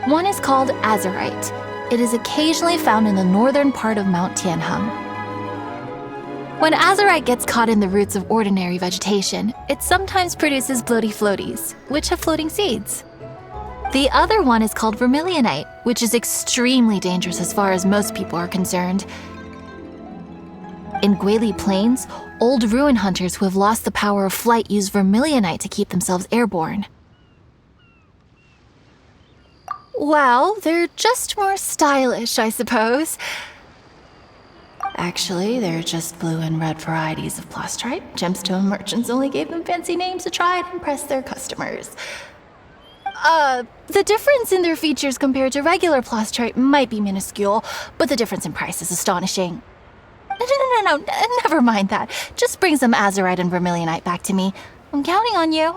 One is called azurite. It is occasionally found in the northern part of Mount Tianheng. When azurite gets caught in the roots of ordinary vegetation, it sometimes produces bloaty floaties, which have floating seeds. The other one is called vermilionite, which is extremely dangerous as far as most people are concerned. In Guili Plains, old ruin hunters who have lost the power of flight use vermilionite to keep themselves airborne. Well, they're just more stylish, I suppose. Actually, they're just blue and red varieties of plastrite. Gemstone merchants only gave them fancy names to try and impress their customers. The difference in their features compared to regular plastrite might be minuscule, but the difference in price is astonishing. No, never mind that. Just bring some azurite and vermilionite back to me. I'm counting on you.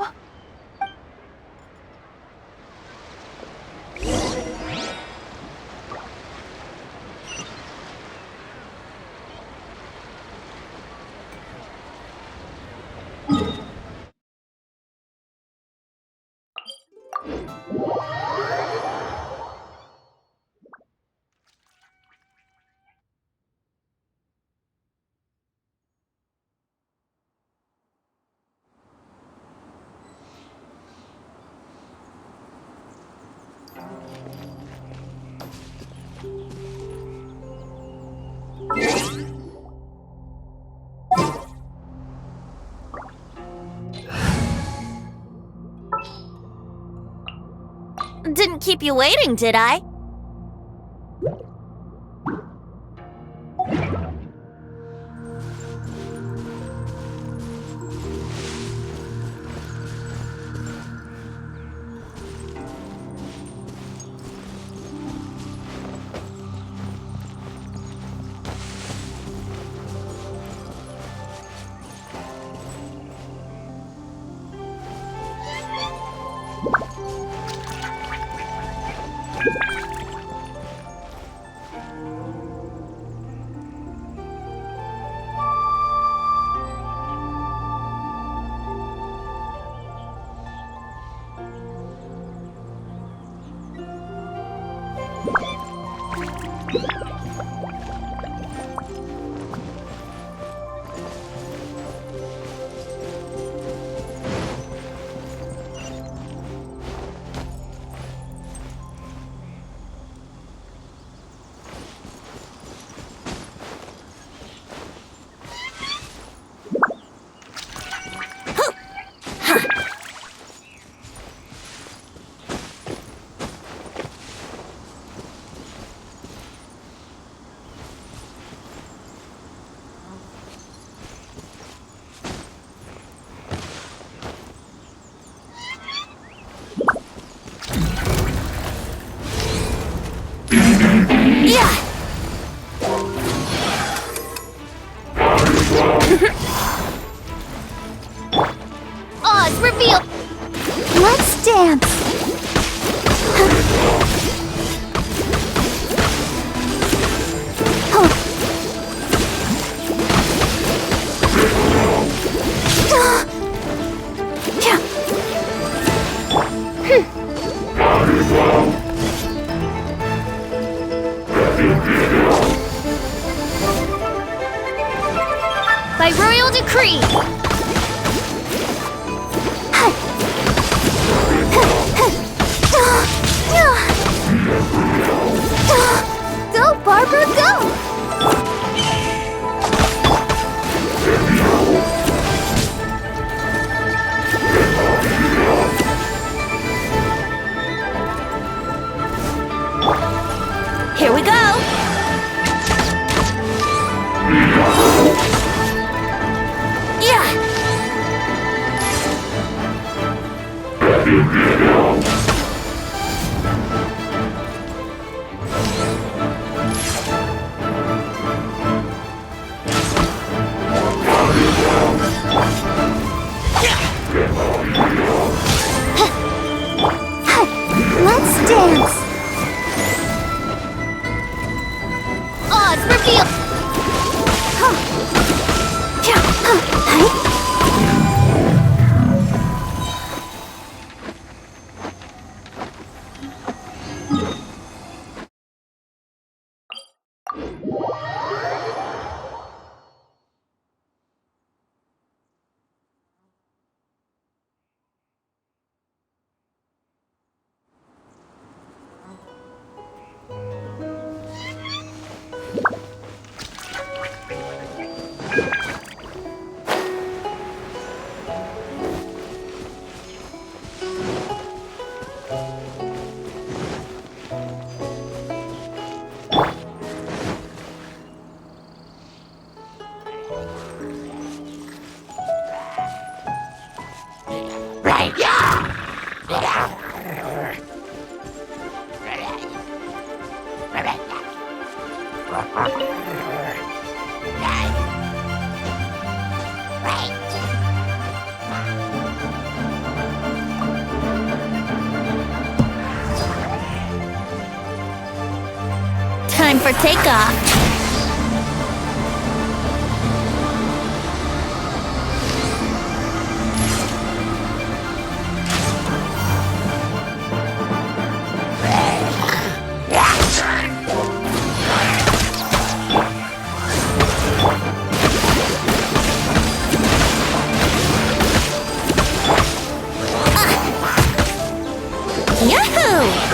Didn't keep you waiting, did I? Oz, reveal! Let's dance! By royal decree! Go, Barbara, go! Here we go! Yeah! Let's dance! Oz, reveal! Time for takeoff. Yahoo!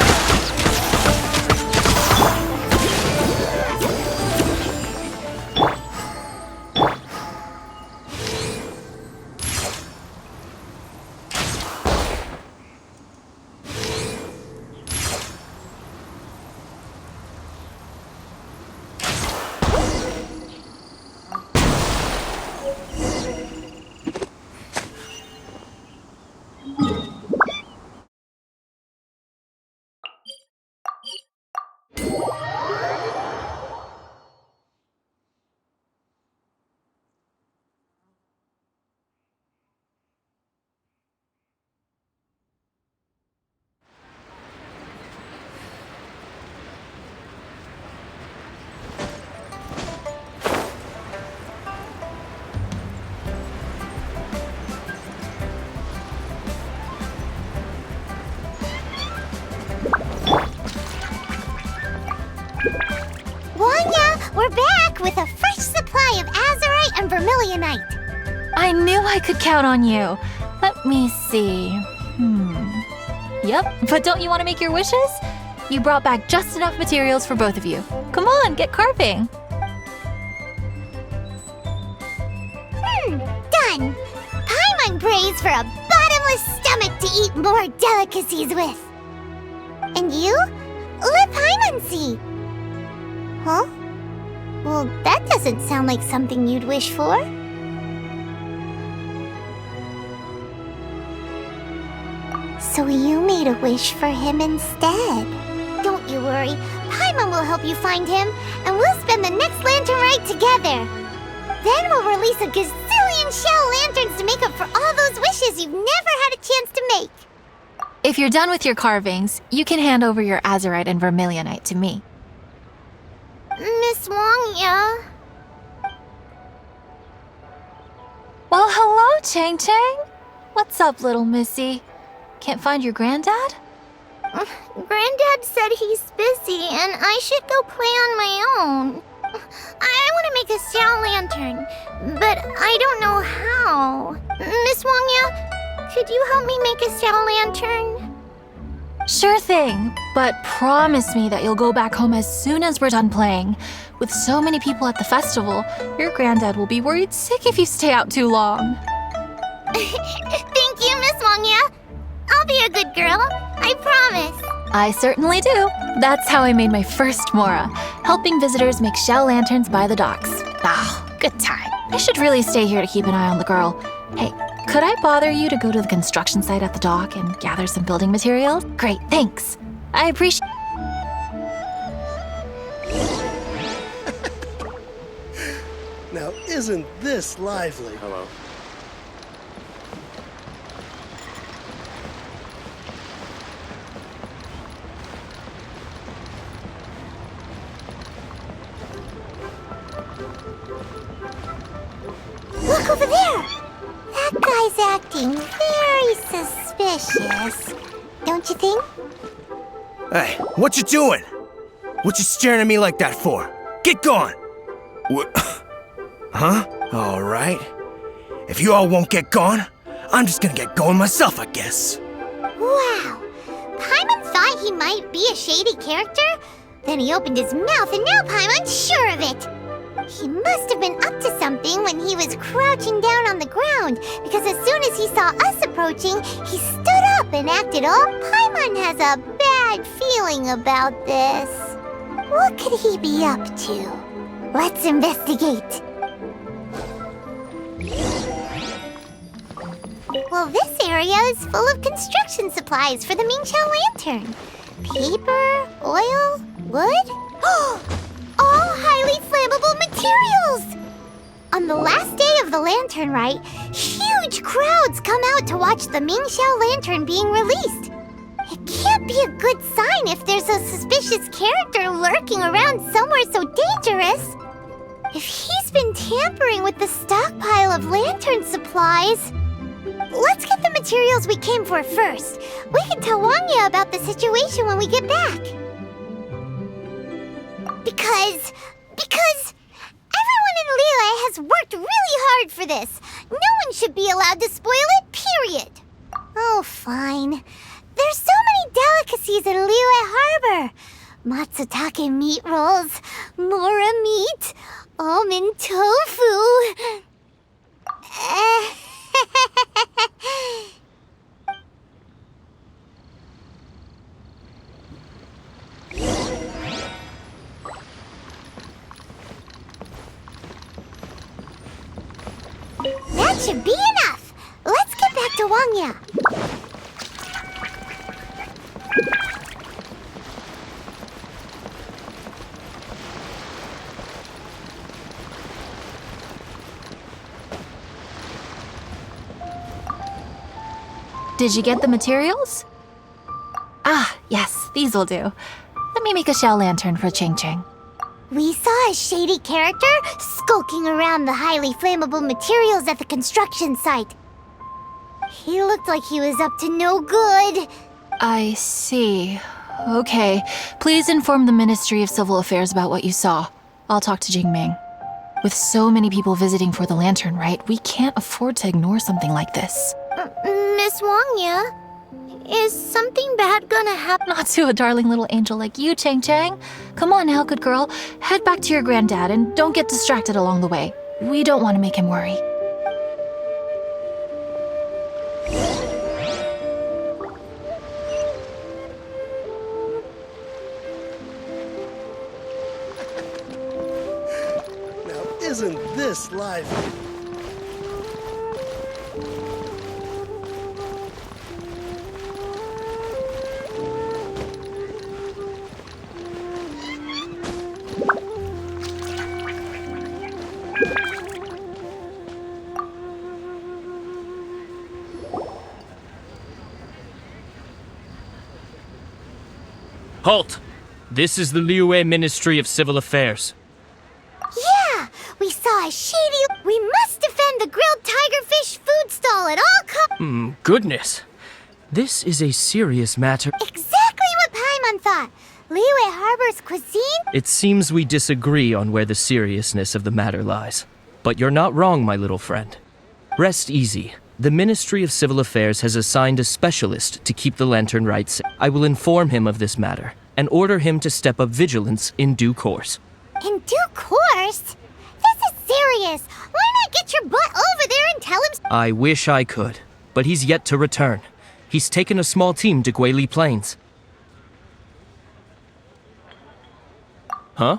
We're back with a fresh supply of azurite and vermilionite. I knew I could count on you. Let me see. Yep, but don't you want to make your wishes? You brought back just enough materials for both of you. Come on, get carving. Done. Paimon prays for a bottomless stomach to eat more delicacies with. And you? Let Paimon see. Huh? Well, that doesn't sound like something you'd wish for. So you made a wish for him instead. Don't you worry. Paimon will help you find him, and we'll spend the next lantern rite together. Then we'll release a gazillion shell lanterns to make up for all those wishes you've never had a chance to make. If you're done with your carvings, you can hand over your azurite and vermilionite to me. Miss Wong, yeah? Well, hello, Chang Chang. What's up, little missy? Can't find your granddad? Granddad said he's busy and I should go play on my own. I want to make a shell lantern, but I don't know how. Miss Wongya, could you help me make a shell lantern? Sure thing, but promise me that you'll go back home as soon as we're done playing. With so many people at the festival, your granddad will be worried sick if you stay out too long. Thank you, Miss Wongya. I'll be a good girl, I promise. I certainly do. That's how I made my first Mora, helping visitors make shell lanterns by the docks. Ah, good time. I should really stay here to keep an eye on the girl. Hey, could I bother you to go to the construction site at the dock and gather some building materials? Great, thanks. I appreciate... Now, isn't this lively? Hello. Look over there! That guy's acting very suspicious. Don't you think? Hey, what you doing? What you staring at me like that for? Get gone! What? Huh? All right. If you all won't get gone, I'm just gonna get going myself, I guess. Wow. Paimon thought he might be a shady character? Then he opened his mouth and now Paimon's sure of it. He must have been up to something when he was crouching down on the ground, because as soon as he saw us approaching, he stood up and acted all Paimon has a bad feeling about this. What could he be up to? Let's investigate. Well, this area is full of construction supplies for the Mingqiao lantern. Paper, oil, wood. All highly flammable materials! On the last day of the lantern rite, huge crowds come out to watch the Mingqiao lantern being released. It can't be a good sign if there's a suspicious character lurking around somewhere so dangerous. If he's been tampering with the stockpile of lantern supplies... Let's get the materials we came for first. We can tell Wangya about the situation when we get back. Because everyone in Liyue has worked really hard for this. No one should be allowed to spoil it, period. Oh, fine. There's so many delicacies in Liyue Harbor. Matsutake meat rolls, mora meat, almond tofu. That should be enough. Let's get back to Wangya. Did you get the materials? Ah, yes, these will do. Let me make a shell lantern for Ching Ching. We saw a shady character skulking around the highly flammable materials at the construction site. He looked like he was up to no good. I see. Okay, please inform the Ministry of Civil Affairs about what you saw. I'll talk to Jingming. With so many people visiting for the lantern rite, we can't afford to ignore something like this. Miss Wangya, is something bad gonna happen? Not to a darling little angel like you, Chang Chang. Come on now, good girl. Head back to your granddad and don't get distracted along the way. We don't want to make him worry. Now, isn't this lively? Halt! This is the Liyue Ministry of Civil Affairs. Yeah, we saw a shady... We must defend the grilled tigerfish food stall at all costs. Goodness. This is a serious matter. Exactly what Paimon thought. Liyue Harbor's cuisine? It seems we disagree on where the seriousness of the matter lies. But you're not wrong, my little friend. Rest easy. The Ministry of Civil Affairs has assigned a specialist to keep the lantern rite safe. I will inform him of this matter and order him to step up vigilance in due course. In due course? This is serious. Why not get your butt over there and tell him... I wish I could, but he's yet to return. He's taken a small team to Guili Plains. Huh?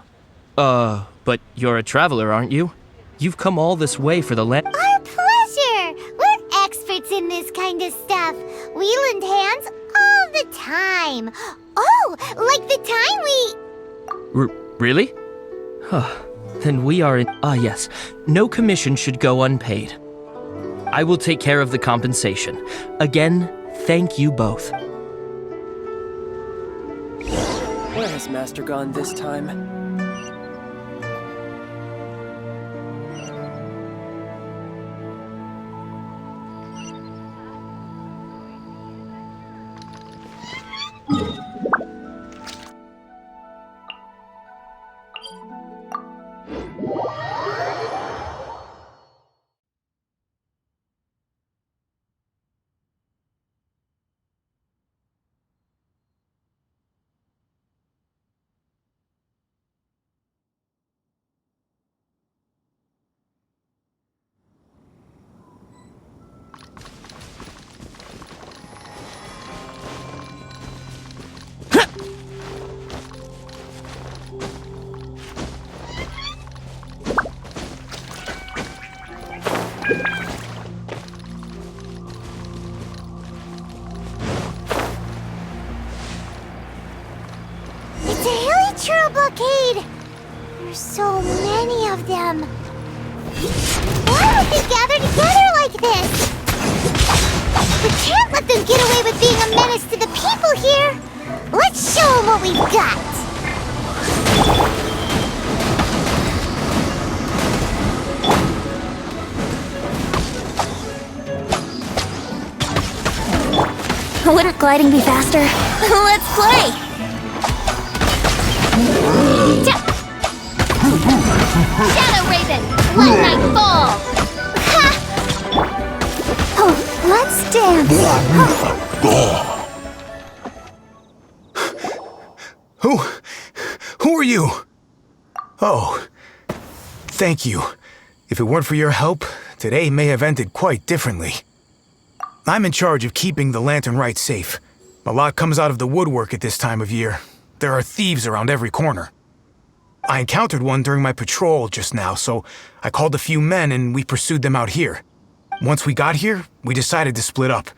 But you're a traveler, aren't you? You've come all this way for the land. Our pleasure! We're experts in this kind of stuff. We lend hands all the time. Oh, like the time we... Really? Huh. Then we are in... Ah, yes. No commission should go unpaid. I will take care of the compensation. Again, thank you both. Where has Master gone this time? natural blockade! There's so many of them. Why would they gather together like this? We can't let them get away with being a menace to the people here. Let's show them what we've got. Wouldn't gliding be faster? Let's play! Shadow Raven! Light Night Fall! Oh, let's dance. Who are you? Oh, thank you. If it weren't for your help, today may have ended quite differently. I'm in charge of keeping the Lantern Rite safe. A lot comes out of the woodwork at this time of year. There are thieves around every corner. I encountered one during my patrol just now, so I called a few men and we pursued them out here. Once we got here, we decided to split up.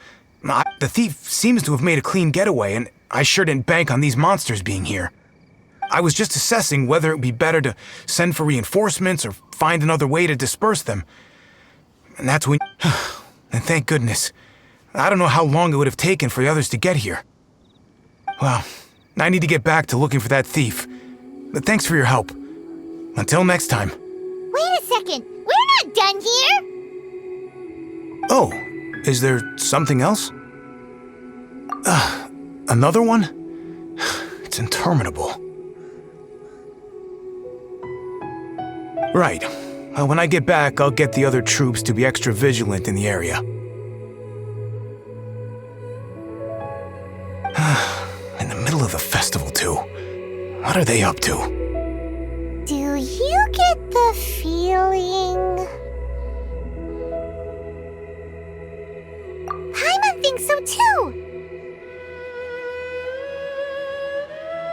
The thief seems to have made a clean getaway, and I sure didn't bank on these monsters being here. I was just assessing whether it would be better to send for reinforcements or find another way to disperse them. And that's when... And thank goodness. I don't know how long it would have taken for the others to get here. Well, I need to get back to looking for that thief. But thanks for your help. Until next time. Wait a second. We're not done here. Oh, is there something else? Another one? It's interminable. Right. When I get back, I'll get the other troops to be extra vigilant in the area. In the middle of the festival, too. What are they up to? Do you get the feeling... Paimon thinks so too!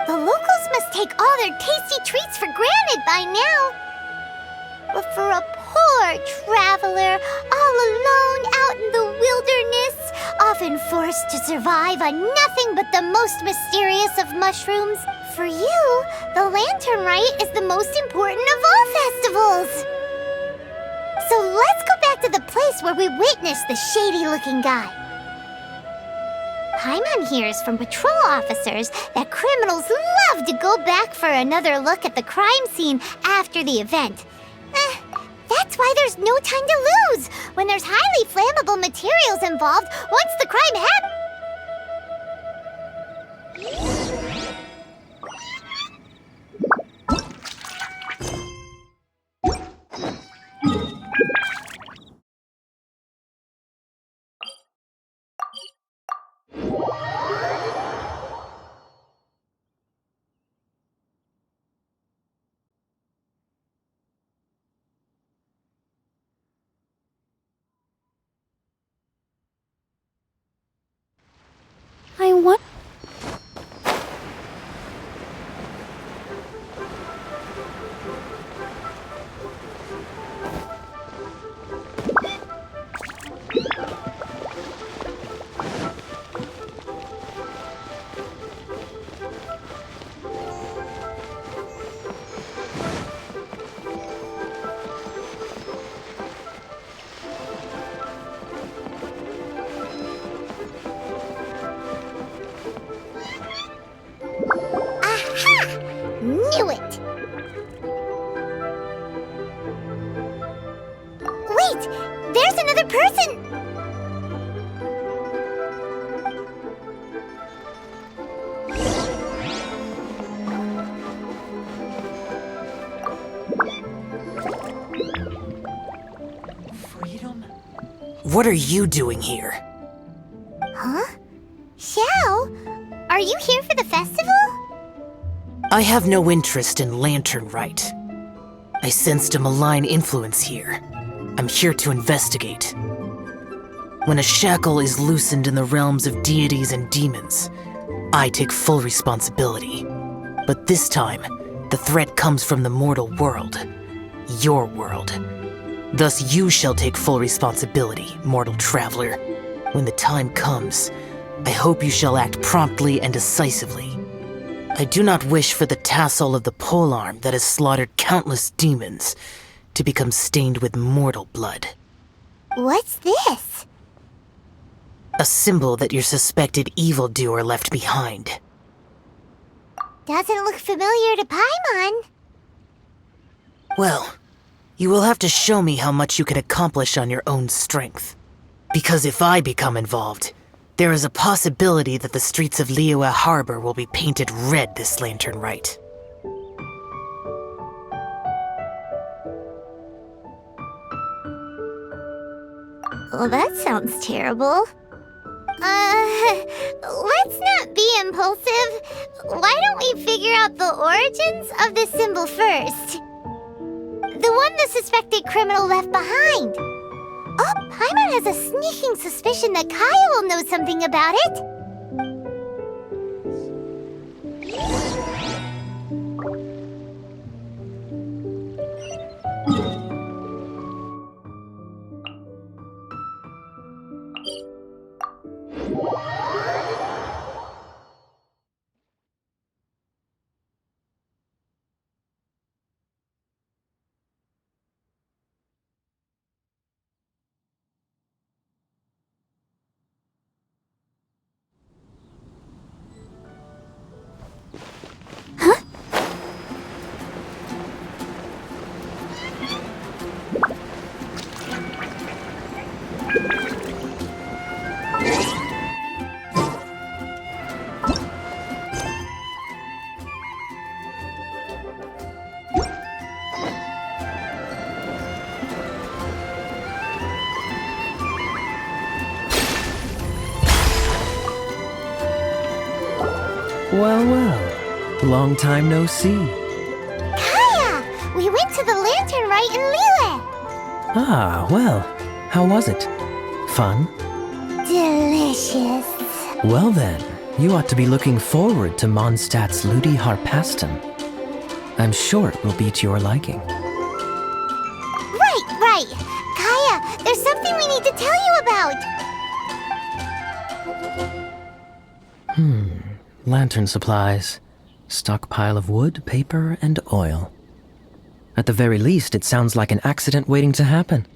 The locals must take all their tasty treats for granted by now. But for a poor traveler, all alone out in the wilderness, often forced to survive on nothing but the most mysterious of mushrooms, for you, the Lantern Rite is the most important of all festivals. So let's go back to the place where we witnessed the shady-looking guy. Paimon hears from patrol officers that criminals love to go back for another look at the crime scene after the event. That's why there's no time to lose when there's highly flammable materials involved once the crime happens. I want... Knew it! Wait! There's another person! What are you doing here? Huh? Xiao? Are you here for the festival? I have no interest in Lantern Rite. I sensed a malign influence here. I'm here to investigate. When a shackle is loosened in the realms of deities and demons, I take full responsibility. But this time, the threat comes from the mortal world. Your world. Thus you shall take full responsibility, mortal traveler. When the time comes, I hope you shall act promptly and decisively. I do not wish for the tassel of the polearm that has slaughtered countless demons to become stained with mortal blood. What's this? A symbol that your suspected evildoer left behind. Doesn't look familiar to Paimon. Well, you will have to show me how much you can accomplish on your own strength. Because if I become involved, there is a possibility that the streets of Liyue Harbor will be painted red this lantern rite. Well, that sounds terrible. Let's not be impulsive. Why don't we figure out the origins of this symbol first? The one the suspected criminal left behind. Oh, Paimon has a sneaking suspicion that Kaya will know something about it. Well, well. Long time no see. Kaya! We went to the lantern rite in Liyue. Ah, well. How was it? Fun? Delicious. Well then, you ought to be looking forward to Mondstadt's Ludi Harpastum. I'm sure it will be to your liking. Right. Kaya, there's something we need to tell you about. Lantern supplies. Stockpile of wood, paper, and oil. At the very least, it sounds like an accident waiting to happen.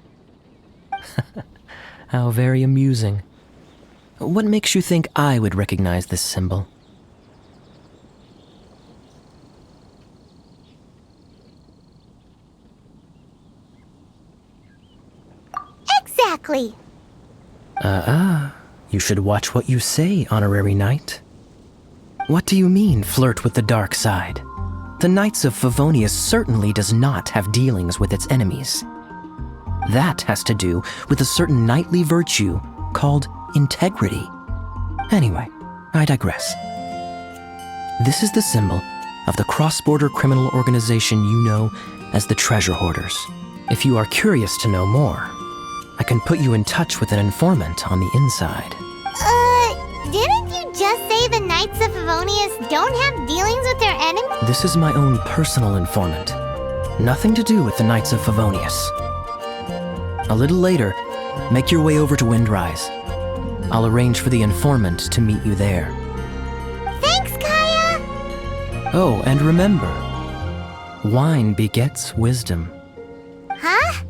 How very amusing. What makes you think I would recognize this symbol? Exactly. You should watch what you say, Honorary Knight. What do you mean, flirt with the dark side? The Knights of Favonius certainly does not have dealings with its enemies. That has to do with a certain knightly virtue called integrity. Anyway, I digress. This is the symbol of the cross-border criminal organization you know as the Treasure Hoarders. If you are curious to know more, I can put you in touch with an informant on the inside. Didn't you just say the Knights of Favonius don't have dealings with their enemies? This is my own personal informant. Nothing to do with the Knights of Favonius. A little later, make your way over to Windrise. I'll arrange for the informant to meet you there. Thanks, Kaya! Oh, and remember, wine begets wisdom. Huh?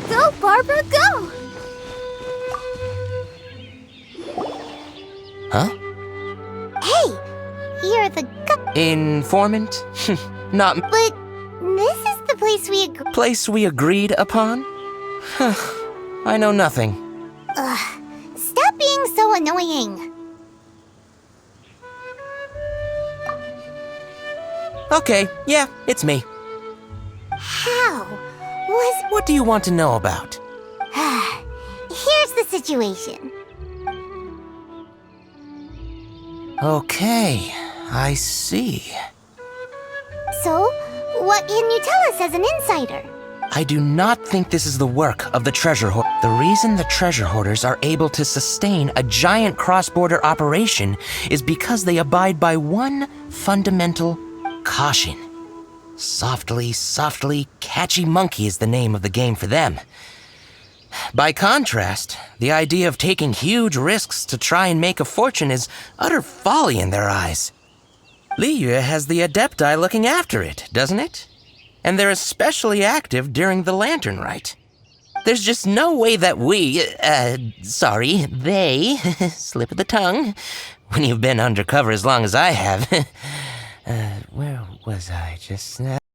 Go, Barbara, go! Huh? Hey, you're the Informant? Not But this is the place we agree. place we agreed upon? I know nothing. Stop being so annoying. Okay, yeah, it's me. How? What do you want to know about? Here's the situation. Okay, I see. So, what can you tell us as an insider? I do not think this is the work of the treasure hoard. The reason the treasure hoarders are able to sustain a giant cross-border operation is because they abide by one fundamental caution. Softly, softly, catchy monkey is the name of the game for them. By contrast, the idea of taking huge risks to try and make a fortune is utter folly in their eyes. Liyue has the Adepti looking after it, doesn't it? And they're especially active during the Lantern Rite. There's just no way that they, slip of the tongue, when you've been undercover as long as I have. Where was I just now?